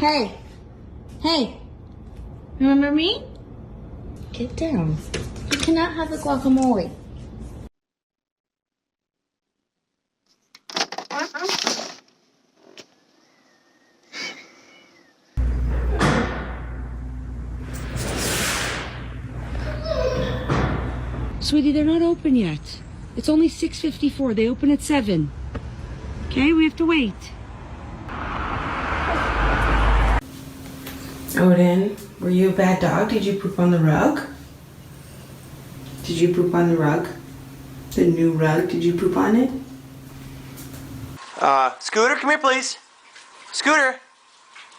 Hey. Hey. Remember me? Get down. You cannot have the guacamole. Sweetie, they're not open yet. It's only 6:54. They open at 7. Okay, we have to wait. Odin, were you a bad dog? Did you poop on the rug? Did you poop on the rug? The new rug, did you poop on it? Scooter, come here, please. Scooter.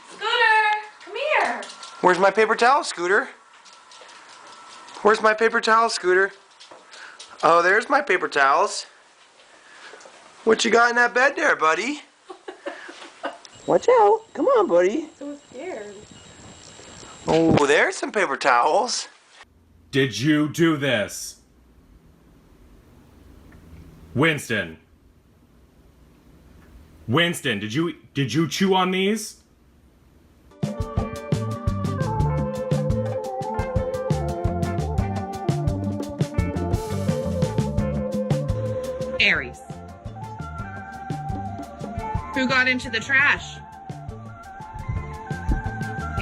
Scooter, come here. Where's my paper towel, Scooter? Where's my paper towel, Scooter? Oh, there's my paper towels. What you got in that bed there, buddy? Watch out. Come on, buddy. So scared. Oh, there's some paper towels. Did you do this? Winston. Winston, did you chew on these? Aries. Who got into the trash?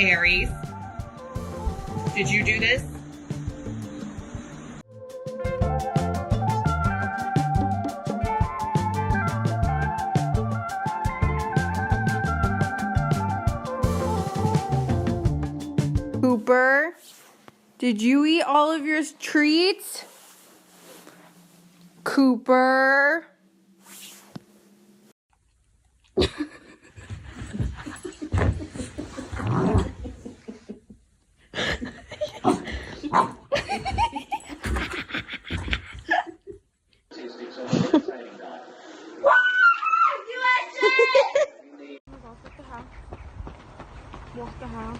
Aries. Did you do this? Cooper, did you eat all of your treats? Cooper. Walk the house.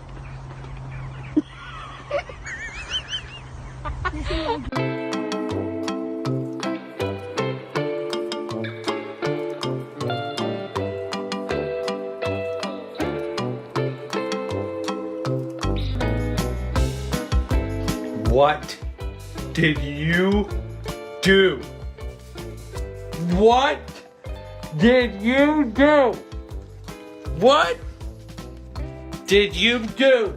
What did you do? What did you do? What did you do?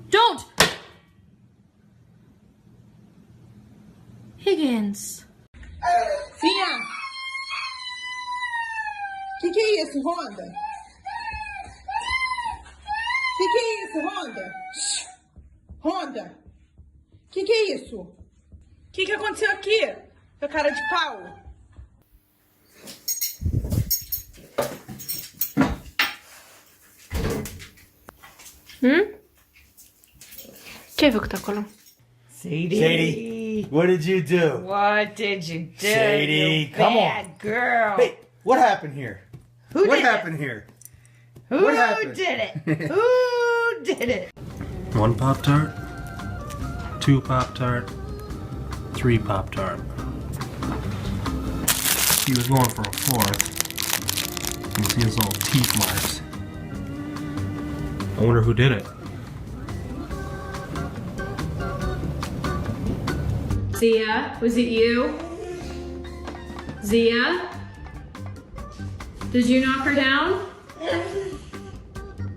Don't! Higgins. Fia! Que é isso, Honda? Que é isso, Honda? Shhh. Honda! Que é isso? O que aconteceu aqui? Sua cara de pau? Chi è quello? Sadie, what did you do? What did you do? Sadie, you come bad on. girl. Hey, what happened here? Who What did happened here? Who what happened? did it? Who did it? 1 Pop-Tart, 2 Pop-Tart, 3 Pop-Tart. He was going for a 4th. You can see his little teeth marks. I wonder who did it. Zia, was it you? Zia? Did you knock her down?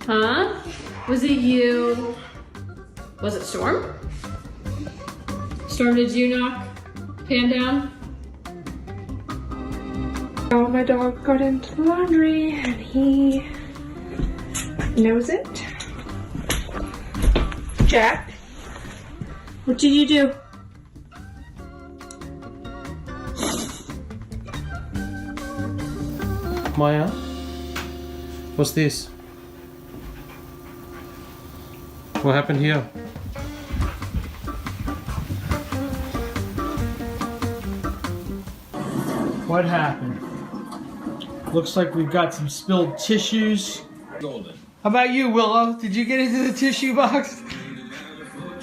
Huh? Was it you? Was it Storm? Storm, did you knock Pan down? Oh, my dog got into the laundry and he knows it. Jack, what did you do? Maya? What's this? What happened here? What happened? Looks like we've got some spilled tissues. Golden. How about you, Willow? Did you get into the tissue box?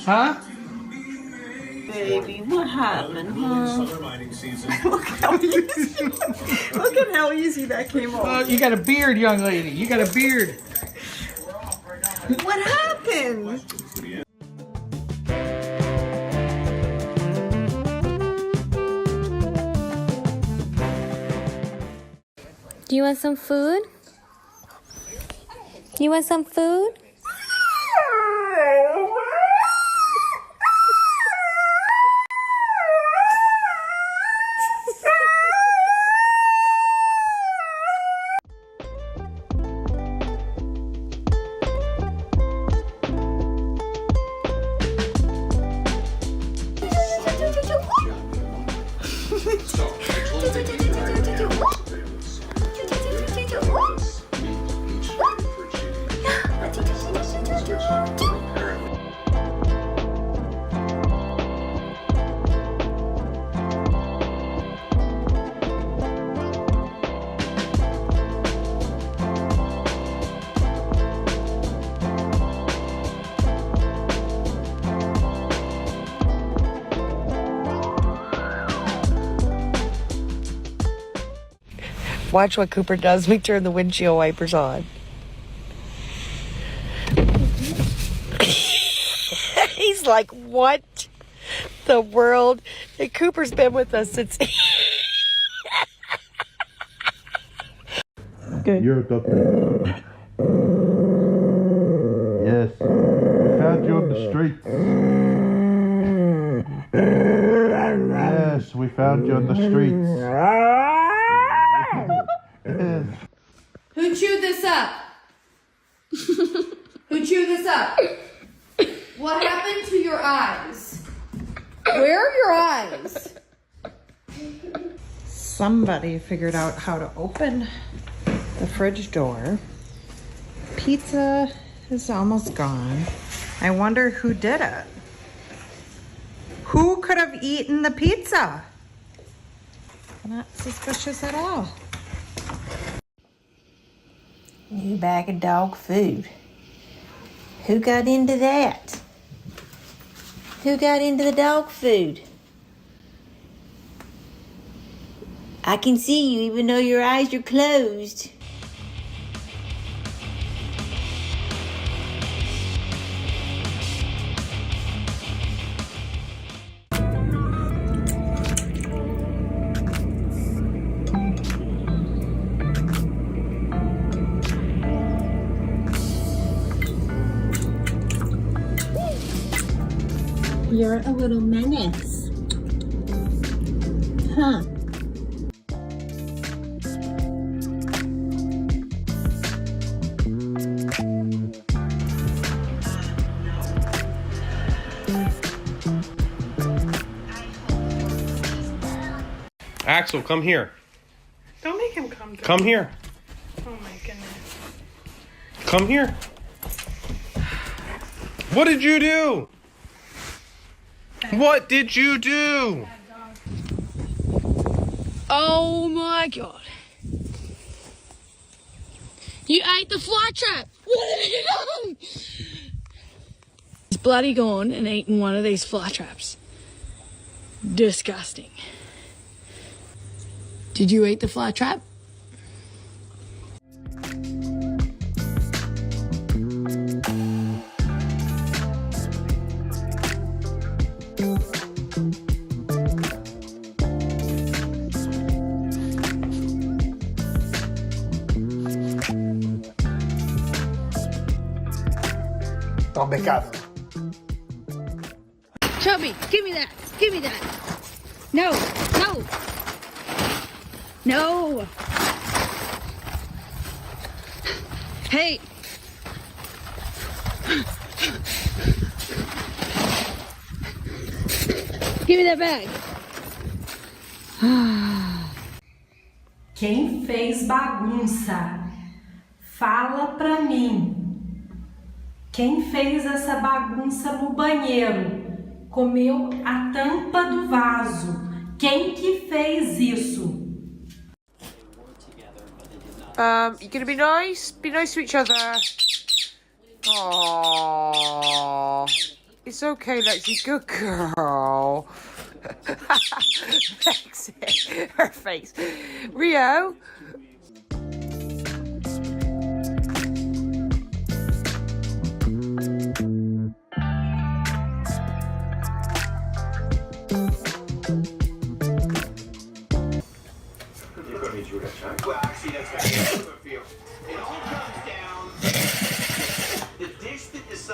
Huh? baby. What happened, huh? Look at how easy that came off. You got a beard, young lady. You got a beard. What happened? Do you want some food? You want some food? Watch what Cooper does. We turn the windshield wipers on. He's like, what the world? And Cooper's been with us since... You're adopted. Yes. We found you on the streets. Yes, we found you on the streets. Yes. Who chewed this up? Who chewed this up? What happened to your eyes? Where are your eyes? Somebody figured out how to open the fridge door. Pizza is almost gone. I wonder who did it. Who could have eaten the pizza? Not suspicious at all. New bag of dog food. Who got into that? Who got into the dog food? I can see you even though your eyes are closed. You're a little menace. Huh? Axel, come here. Don't make him come. Come here. Oh my goodness. Come here. What did you do? What did you do? Oh my god. You ate the fly trap. What have you done? He's bloody gone and eaten one of these fly traps. Disgusting. Did you eat the fly trap? Toma becado. Chubby, give me that. Give me that. No, no. No. Hey. Give me that bag. Quem fez bagunça? Fala pra mim. Quem fez essa bagunça no banheiro? Comeu a tampa do vaso. Quem que fez isso? You gonna be nice? Be nice to each other. Aww. It's okay, Lexi. Good girl. Lexi, her face. Rio,